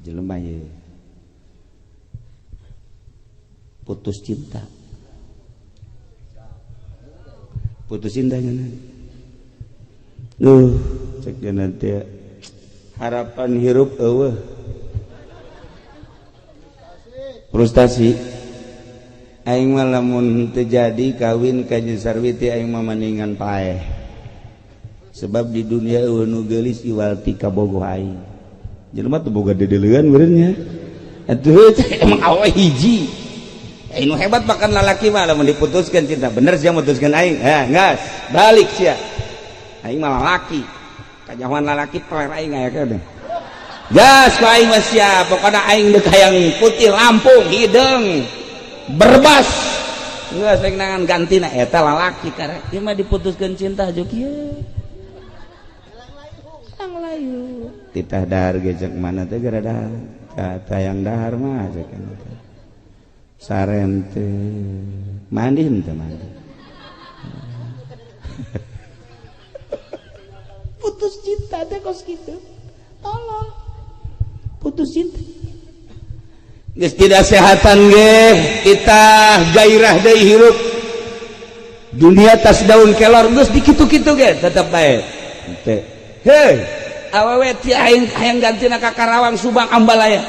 jelema ye putus cinta nya cek dia nanti harapan hirup eueuh frustasi aing mah lamun teu jadi kawin ka Nyi Sarwiti aing mah maningan paeh sebab di dunia eueuh nu geulis iwalti ka bogoh aing jelema teu boga dedeleuan meureun nya atuh emang awe hiji aing nu hebat makan lalaki mah lamun diputuskeun cinta bener sia mutuskeun aing ngas balik sia aing mah lalaki kajahuan lalaki peler aing aya kadang gas ku aing mah sia pokona aing deuk hayang putih lampung hideung berbas geus rek nangan gantina eta lalaki karek ieu mah diputuskeun cinta juk ieu lang layu titah dahar ge ceuk mana teh gara dahar tayang dahar mah ceuk eta saren teh mandi henteu mandi putus cinta teh kos kitu tolong putus cinta geus tidak sehatan ge kita gairah deui hirup dunia tas daun kelor geus dikitu-kitu ge tetep bae teh heuh awewe ti aing hayang gantina ka Karawang Subang Ambalaya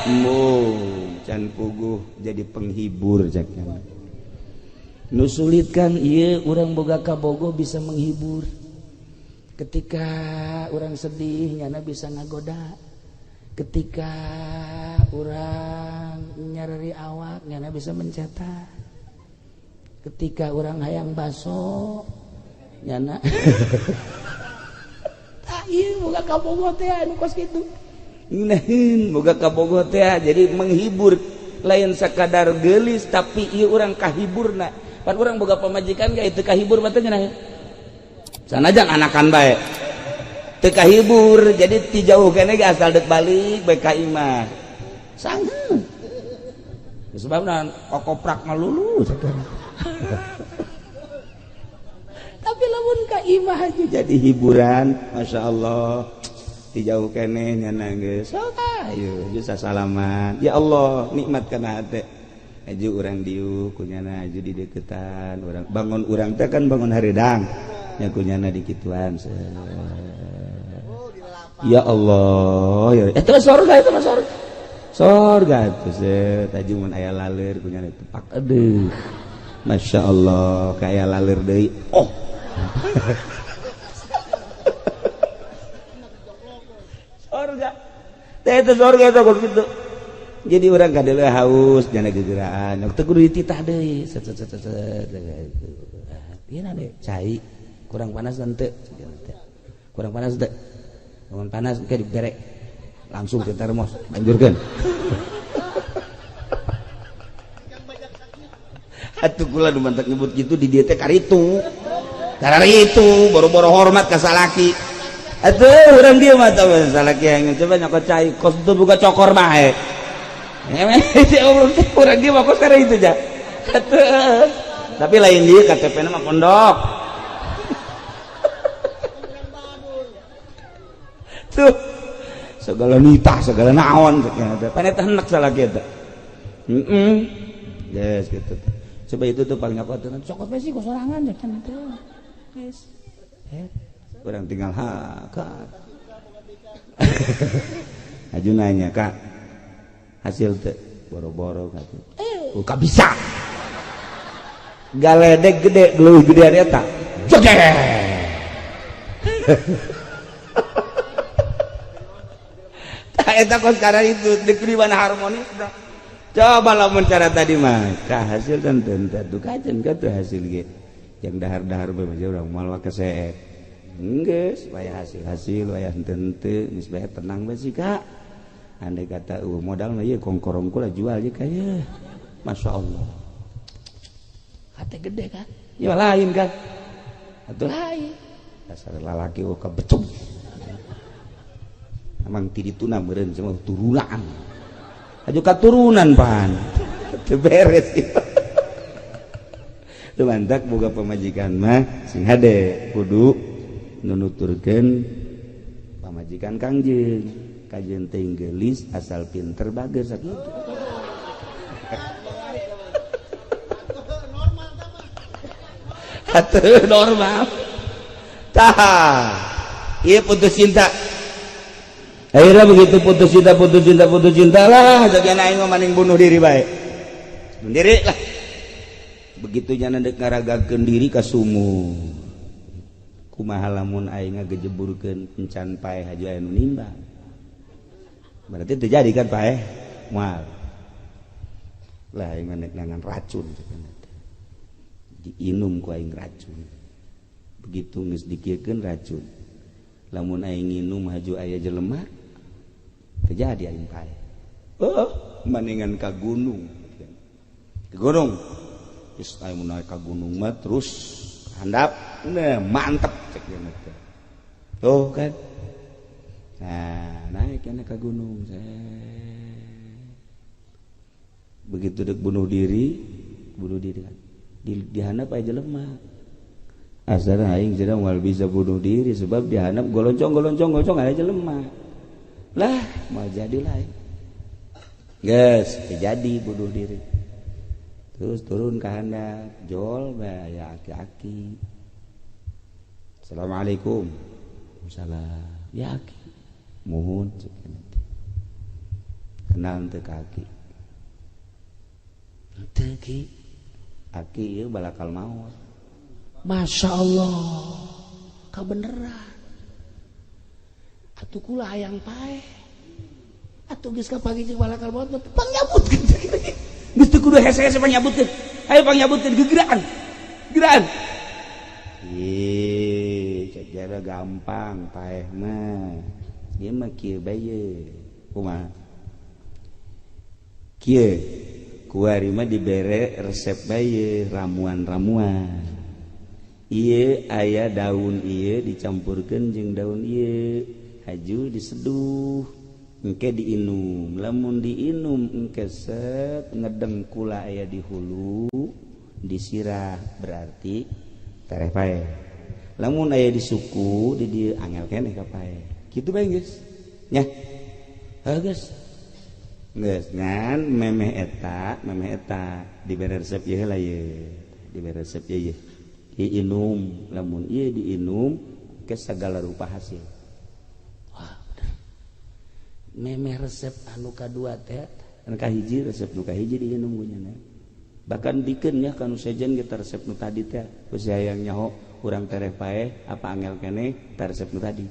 can puguh jadi penghibur cakna nu sulit kan ieu urang boga kabogoh bisa menghibur ketika urang sedih nyana bisa ngagoda ketika urang nyareri awak nyana bisa mencetak ketika urang hayang baso nyana tah ieu boga kabogoh teh anu kos kitu ngeunaheun boga kabogoh teh jadi menghibur lain sakadar geulis tapi ieu urang kahiburna pan urang boga pamajikan ge teu kahibur mah teh ngeunaheun sanajan anakan bae teu kahibur jadi ti jauh keneh ge asal deuk balik bae ka imah sangeun sebabna kokoprak ngalulu tapi lamun ka imah aja jadi hiburan masyaallah ti jauh keneh nyana geus sok ayo geus sasalaman ya Allah nikmat kana hate aju urang diuk kunyana aju di deukeutan urang bangun urang teh kan bangun hareudang nya kunyana dikituan ya Allah ya eta surga itu mah surga atuh set aju mun aya laleur kunyana tepak aduh masyaallah kaya laleur deui oh surga teh itu surga teh kitu jadi urang kadeuleuk haus jana gegeraan teu kudu dititah deui set ieu na deui cai kurang panas teu kurang panas teu lamun panas ke dibere langsung ke termos banjurkeun atuh kula nu mantak nyebut kitu di dieu teh karitu kararitu boro-boro hormat ka salaki atuh urang dieu mah tah salaki yang coba nyokot cai kos teu buka cokor bae urang dieu mah kos kare itu ja atuh tapi lain dieu KTP-na mah pondok tuh segala nitah segala naon paneta hendak salaki eta yes gitu coba itu tuh paling apa tuh cokot besi kok sorangan ya kan itu yes orang tinggal kak aju nanya kak hasil teh boro-boro kata kak bisa galedek gede geluh gedean eta joget eta kos karena itu diberi mana harmonis dah coba lamun cara tadi mah ka hasil tentu kajen ka tuh hasil ge yang dahar-dahar bae aja urang moal keseet geus supaya hasil wayah henteu geus bae tenang bae sih Kak andai kata modal mah ieu kongkorong kula jual je kaya masyaallah hate gede kan ya lain kan atuh lain dasar lalaki ka becung emang tidituna meureun sama turunan aju katurunan pan teu beres itu teu mantak boga pamajikan mah sing hade kudu nunuturkeun pamajikan Kangjeng kajian teh gelis asal pinter bager sakitu. Atuh normal. Tah. Ieu putus cinta. Akhirnya begitu putus cinta lah, jadi aing mah maning bunuh diri bae. Bunuh diri lah. Begitu nya dek ngaragakeun diri ka sumur. Kumaha lamun aing ngagejeburkeun encan paeh haju aya nu nimba. Berarti terjadi kan paeh moal. Lah aing nek nangan racun diinum ku aing racun. Begitu geus dikieukeun racun. Lamun aing nginum haju aya jelema terjadi aing paeh. Maningan ka gunung. Ke gunung. Terus aing naik ka gunung mah terus handap, nah mantep cek dia teh. Tuh kan. Nah, naik kana ka gunung. Begitu dek bunuh diri kan. Dihandap aya jelema. Asal aing cenah moal bisa bunuh diri sebab dihandap goloncong aya jelema. Lah, mau jadi lain. Geus terjadi bunuh diri. Terus turun ke handap, jol bae ya aki-aki. Assalamualaikum. Waalaikumsalam. Ya aki. Muhun kenal teu ka aki. Teu ki. Aki ieu balakal maot. Masya Allah, kabeneran. Atuh kula hayang paeh. Atuh geus ka pagi jeung balakal maot pangyabutkeun. Geus teu kudu hese-hese pangyabutkeun. Hayu pangyabutkeun gegeraan. Geraan. Cek jara gampang paeh mah. Ieu mah kieu bae. Kumaha? Kieu. Kuari mah dibere resep bae ramuan-ramuan. Ieu aya daun ieu dicampurkeun jeung daun ieu haju diseduh engke diinum. Lamun diinum engke set ngedeng kula aya di hulu disirah berarti tareh paeh. Lamun aya di suku di dieu angel keneh ka paeh. Kitu bae geus. Nya. Geus. Geus ngan memeh eta dibere resep ieu heula ieu. Dibere resep ieu. Diinum, lamun ieu diinum ke segala rupa hasil. Wah, bener. Memeh resep anu kadua teh, anu kahiji resep nu kahiji diinum gunyana. Bahkan dikeun nya kanu sejen kita resep nu tadi teh, geus hayang nyaho urang tereh paeh apa angel keneh ta resep nu tadi.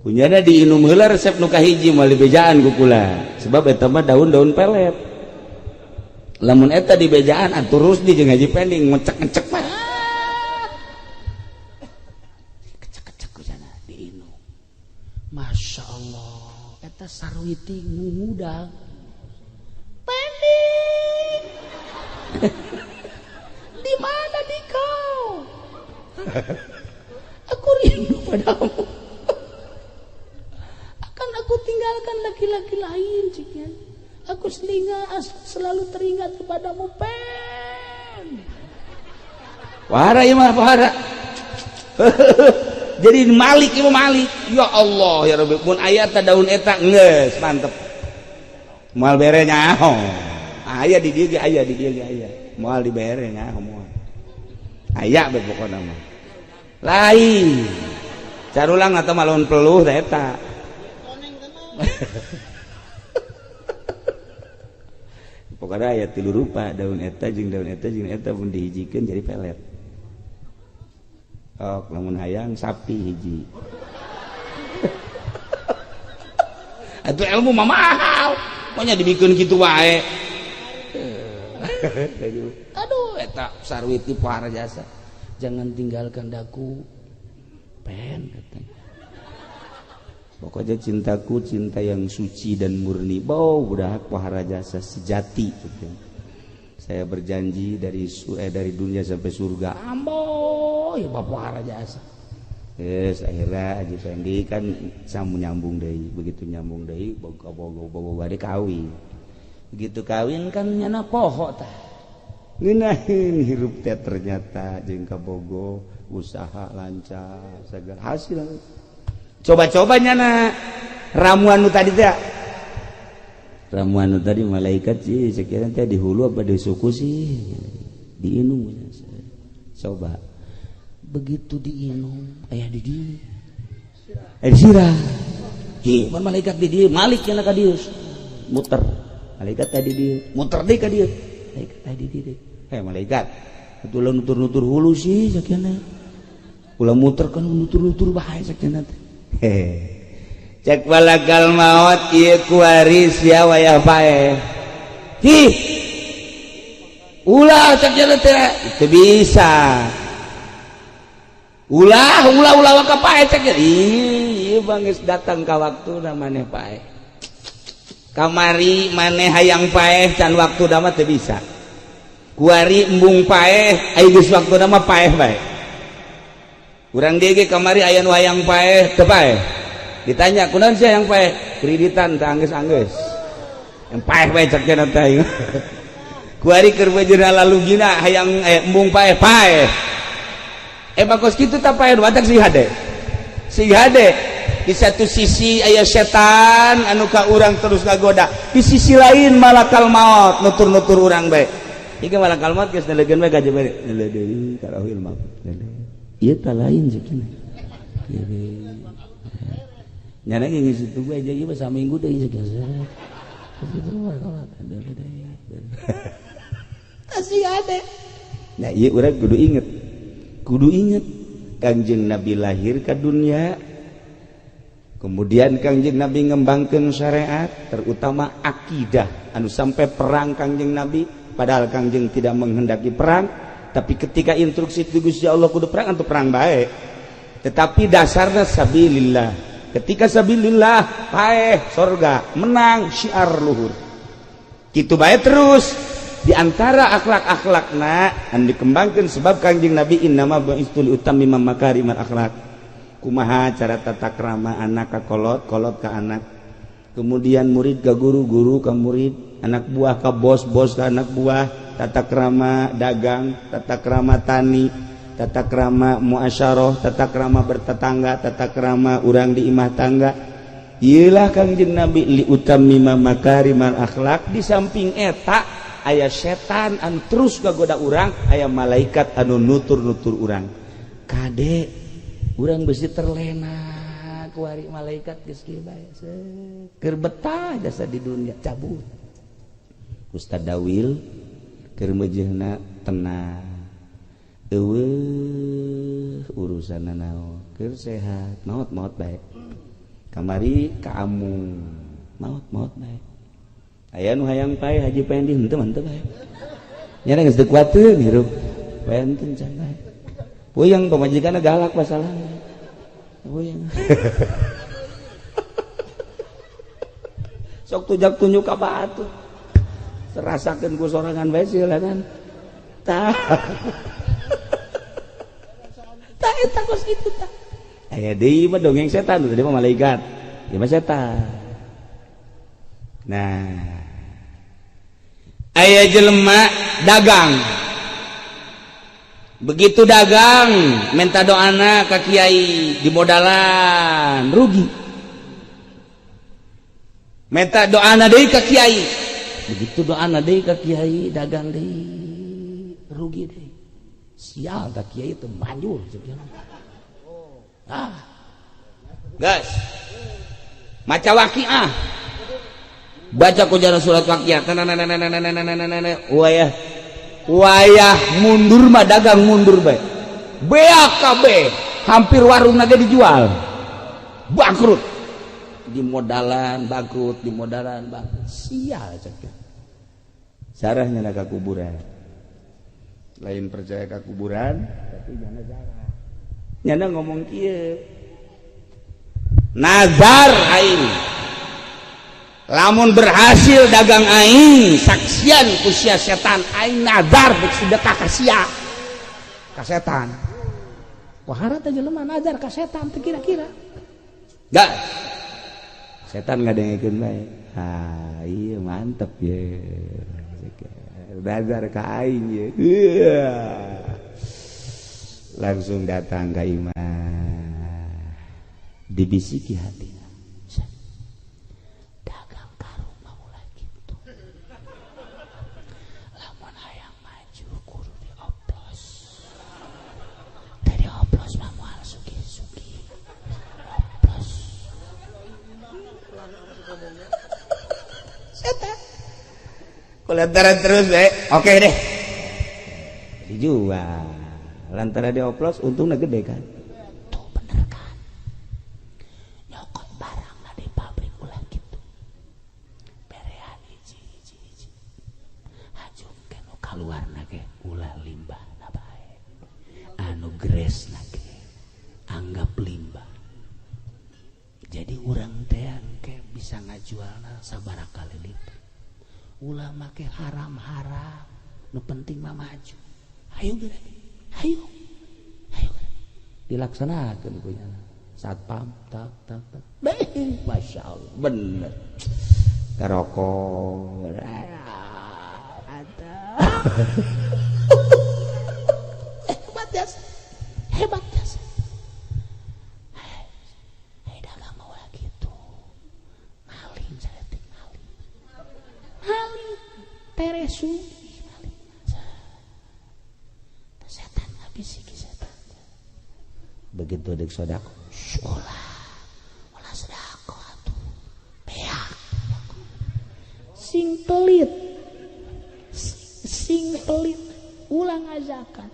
Kunyana diinum heula resep nu kahiji moal dibejaan ku kula. Sebab eta mah daun-daun pelet. Lamun eta dibejaan atuh Rusdi jeung Haji Pending ngecek-ngecek mah. Kecek-kecek kusana diinum. Masya Allah, eta sarwiti ngudang. Pending. Di mana di kau? Aku rindu padamu. Akan aku tinggalkan laki-laki lain, cikian. Aku selalu teringat kepadamu, Pen. Wahara ieu mah wahara. Jadi Malik ieu Malik. Ya Allah ya Rabbi, mun aya ta daun eta geus mantep. Moal bere nyaho. Aya di dieu ge aya, di dieu ge aya. Moal dibere nyaho moal. Aya bae pokona mah. Lain. Carulang atau malon peluh teh eta. Pokoknya aya tilu rupa daun eta jeung pun dihijikeun jadi pelet. Lamun hayang sapi hiji. Atuh ilmu mah mahal. Pokoknya dibikeun kitu wae. Aduh eta sarwiti para jasa. Jangan tinggalkan daku. Pen katanya. Pokoknya cintaku cinta yang suci dan murni. Budak pahara jasa sejati gitu. Saya berjanji dari dunia sampai surga. Ambo ya pahara jasa. Yes, akhirnya Haji Fendi kan samu nyambung deui. Begitu nyambung deui boga bade kawin. Begitu kawin kan nyana poho tah. Ngeunaheun hirup teh ternyata jeung kabogo usaha lancar segala hasil. coba-cobanya ramuan nu tadi teh ramuan nu tadi malaikat sih sekiranya teh di hulu apa di suku sih diinum coba begitu diinum aya di dieu disirah hi pan malaikat di dieu malik cenah ka dieu muter malaikat tadi dieu muter deui ka dieu malaikat tadi dieu malaikat atuh nutur-nutur hulu sih sakina ulah muter kan nutur-nutur bae sakina teh cek balakal maut ieu kuari sia wayah pae hi ulah cek jalan teh itu bisa ulah ka pae cek ieu bangis datang ka waktu maneh pae kamari maneh hayang pae can waktu mah teu bisa kuari embung pae aya geus waktu mah pae bae urang dieu ge kamari aya nu hayang pae teu pae ditanya kunaon sih yang paeh kreditan teh anggeus-anggeus yang paeh bae cek cenah teh kuari keur bejeuna lalugina hayang embung paeh bakos kitu tah paeh batak si hade di satu sisi aya setan anu ka urang terus ngagoda di sisi lain malakal maut nutur-nutur urang bae ieu malakal maut geus nalegeun bae ka jebere deui karahil maut ieu tah lain sakina nyana ge geus itu aja ieu mah saminggu deui sakina tasih ade nah ieu urang kudu inget Kangjeng Nabi lahir ke dunia kemudian Kangjeng Nabi ngembangkeun syariat terutama akidah anu sampai perang Kangjeng Nabi padahal Kangjeng tidak menghendaki perang tapi ketika instruksi ti Gusti Allah kudu perang atau perang bae tetapi dasarnya sabilillah ketika sabilillah paeh surga menang syiar luhur kitu bae terus diantara akhlak-akhlakna anu dikembangkeun sebab Kangjeng Nabi innama bu'istul utammima makarimal akhlak kumaha cara tata krama anak ka kolot ka anak kemudian murid ka guru ka murid anak buah ka bos ka anak buah tata krama dagang tata krama tani tata krama muasyarah tata krama bertetangga tata krama urang di imah tangga ieulah Kangjeng Nabi li utammima makarimal akhlak di samping eta aya setan anu terus ngagoda urang aya malaikat anu nutur-nutur urang kade urang besi terlena kuari malaikat geus kieu bae keur betah jasa di dunia cabut Ustad Dawil keur meujeuhna tenang eueuh urusanna naon keur sehat maot bae kamari kaamung maot bae aya nu hayang pae haji pendi henteu bae nya geus teu kuateun hirup penten can bae puyeng pamajikanna galak masalahna puyeng sok tujak tunjuk ka batu terasakeun ku sorangan bae sieulangan tah tah eta kos kitu tah aya deui mah dongeng setan tadi mah malaikat ieu mah setan nah aya jelema dagang begitu dagang minta doana ka kiai di modalan rugi minta doana deui ka kiai begitu doana deui ka kiai dagang deui rugi deui sial ka kiai teu manjur gas maca waqiah baca ku jana surat waqiah wayah mundur mah dagang mundur bae beak kabeh hampir warungna ge dijual bangkrut di modalan bangkrut sial cek sarahnya ka kuburan lain percaya ka kuburan tapi jangan sarah nyana ngomong kieu nazar aing lamun berhasil dagang aing saksian ku sia setan aing nazar bek sedekah ka sia ka setan wahara teh jelema nazar ka setan teh kira-kira gas setan ngadengekeun bae ieu mantep ye nazar ka aing ye langsung datang ka imah dibisiki hatina dagang karung mah ulah kitu lamun hayang maju kudu dioplos tadi oplos mah moal sugih-sugih oplos setan kulantaran terus oke deh dijual lantaran dioplos untungnya gede kan tuh bener kan nyokot barang di pabrik ulah gitu berean hiji hajung ke nu kaluar nage ulah limbah na bae anu gres nage anggap limbah jadi urang teh ke bisa ngajualna sabaraha kali lipat ulah make haram-haram nu penting mah maju ayo geura ayo dilaksanakan punya satpam tak masya Allah bener karokok hebat jasa dagang mau gitu maling saya maling teresu setan habis setan begitu dek sodako ulah sodako atuh beak sing pelit ulah ngazakat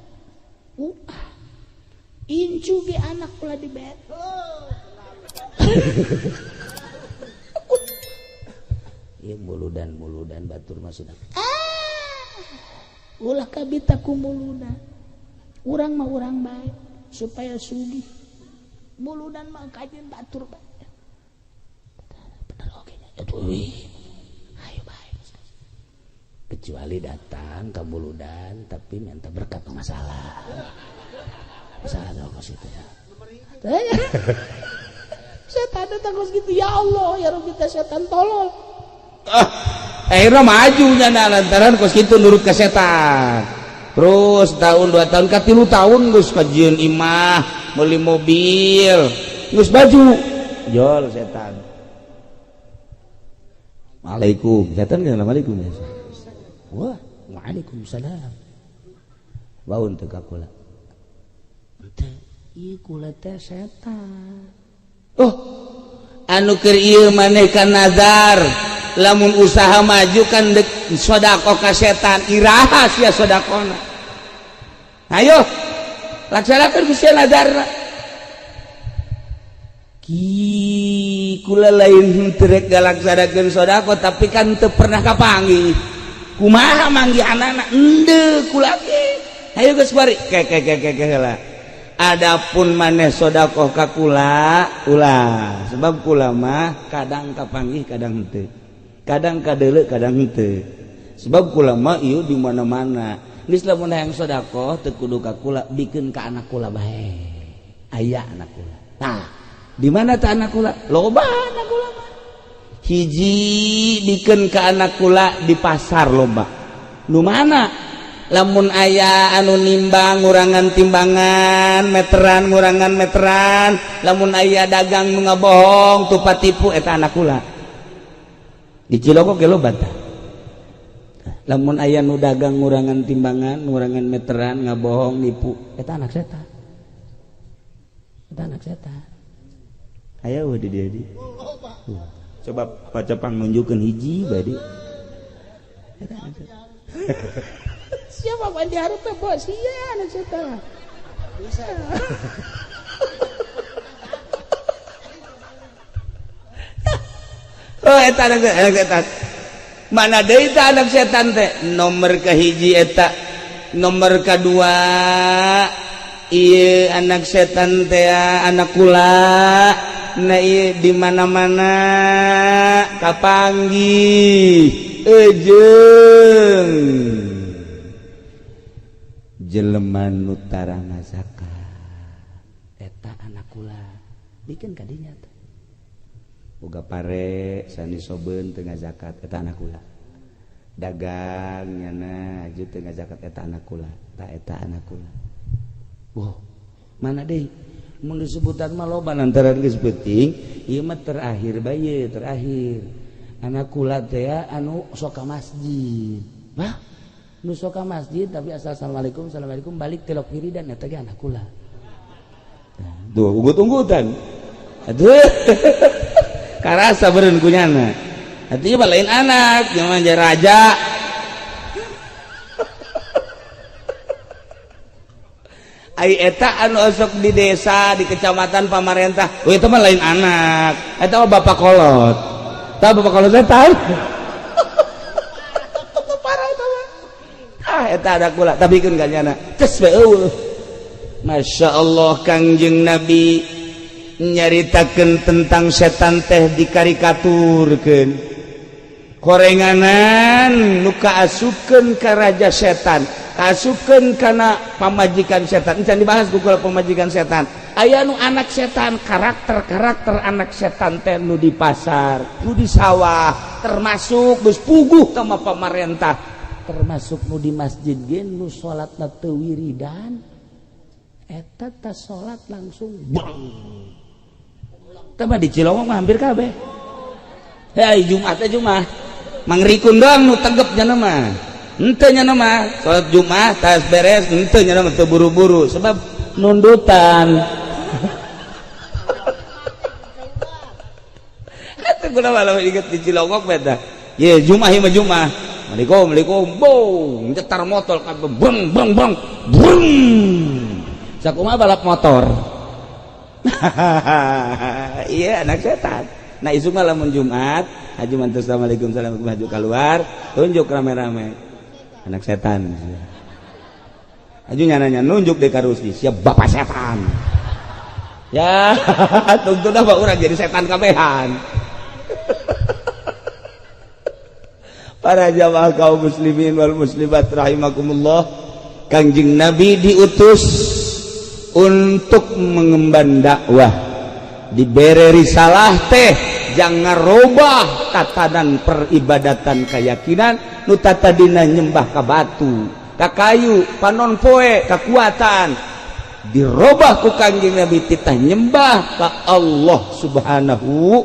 incu ge anak ulah dibet ieu muludan batur mah sudah ulah kabita ku muludan urang mah urang baik supaya sugih muludan mah kajen batur baik bener oke ayo baik kecuali datang ke muludan tapi minta berkat masalah dong ke situ ya setan datang ke situ ya Allah ya Rabbi setan tolol akhirnya majunya lantaran kos gitu nurut ke setan terus tahun 2 tahun ke 3 tahun geus kajian imah beli mobil geus baju jol setan Waalaikum setan kan Waalaikum biasa wah Waalaikumsalam baun teu ka kula teu ieu kula teh setan oh anu keur ieu maneh ka nazar lamun usaha maju kan dek sodako ka setan iraha sia sodakona ayo laksanakan ku sia nadarna ki kula lain terek galaksanakeun sodako tapi kan teu pernah kapanggih kumaha manggih anak-anak henteu kula ge ayo geus bari ke heula adapun maneh sodako ka kula ulah sebab kula mah kadang kapanggih kadang henteu kadang kadeuleu kadang henteu sebab kula mah ieu di mana-mana geus lamun hayang sedekah teu kudu ka kula bikeun ka anak kula bae aya anak kula tah di mana teh anak kula loba anak kula mah hiji bikeun ka anak kula di pasar loba nu mana lamun aya anu nimbang ngurangan timbangan meteran ngurangan meteran lamun aya dagang nu ngabohong tupat tipu eta anak kula di Ciloko ke loba tah lamun aya nu dagang ngurangan timbangan ngurangan meteran ngabohong nipu eta anak setan aya we di dieu coba pacapang nunjukkeun hiji bae di eta anak setan siapa pan di hareup teh bos ieu anak setan bisa oh eta anak setan mana deui teh anak setan teh nomor kahiji eta nomor kadua ieu anak setan teh anak kula na ieu di mana-mana kapanggih ejeung jelema nu tara ngazakat eta anak kula bikin ka dinya teh boga pare sani sobeun teu ngazakat eta anak kula dagang nyana aju teu ngazakat eta anak kula ta eta anak kula wow mana deui mun disebutan mah loba lantaran geus penting ieu mah terakhir bae terakhir anak kula teh anu sok ka masjid bah nu sok ka masjid tapi asal assalamualaikum balik telok wiridan eta ge anak kula tuh unggut-unggutan aduh karasa beureun kunyana artinya lain anak jangan raja ai eta anu osok di desa di kecamatan pamarentah itu mah lain anak eta mah bapak kolot tahu bapak kolot teh tahu parah eta mah eta ada kula tapi keun kanyana tes we eueuh Masya Allah Kangjeng Nabi nyaritakeun tentang setan teh dikarikaturkeun korenganan nu kaasukeun ka raja setan kaasukeun kana pamajikan setan can dibahas ku pamajikan setan aya nu anak setan karakter anak setan teh nu di pasar nu di sawah termasuk geus puguh ka pamarentah termasuk nu di masjid ge nu salatna teu wiridan eta tas salat langsung bang teh di Cilongok mah hampir kabeh hei Jumat teh Jumat mangrikun doang nu tegep nya mah henteu nya mah salat Jumat tas beres henteu nya mah teu buru-buru sebab nundutan eta guna malah inget di Cilongok beda ye Jumat ieu mah Jumat Assalamualaikum bow nyetar motor kabeh beng sakumaha balap motor iya anak setan nah isu mah lamun Jumat haji mantus assalamualaikum maju keluar tunjuk rame-rame anak setan aju nyananya nunjuk deh karusi siap bapak setan ya tunggu dah pak urang jadi setan kabehan para jamaah kaum muslimin wal muslimat rahimakumullah Kangjeng Nabi diutus untuk mengemban dakwah diberi risalah teh jangan rubah tatanan peribadatan keyakinan nu tatadina nyembah ka batu ka kayu panon poe kekuatan dirubah ku Kangjeng Nabi titah nyembah ka Allah subhanahu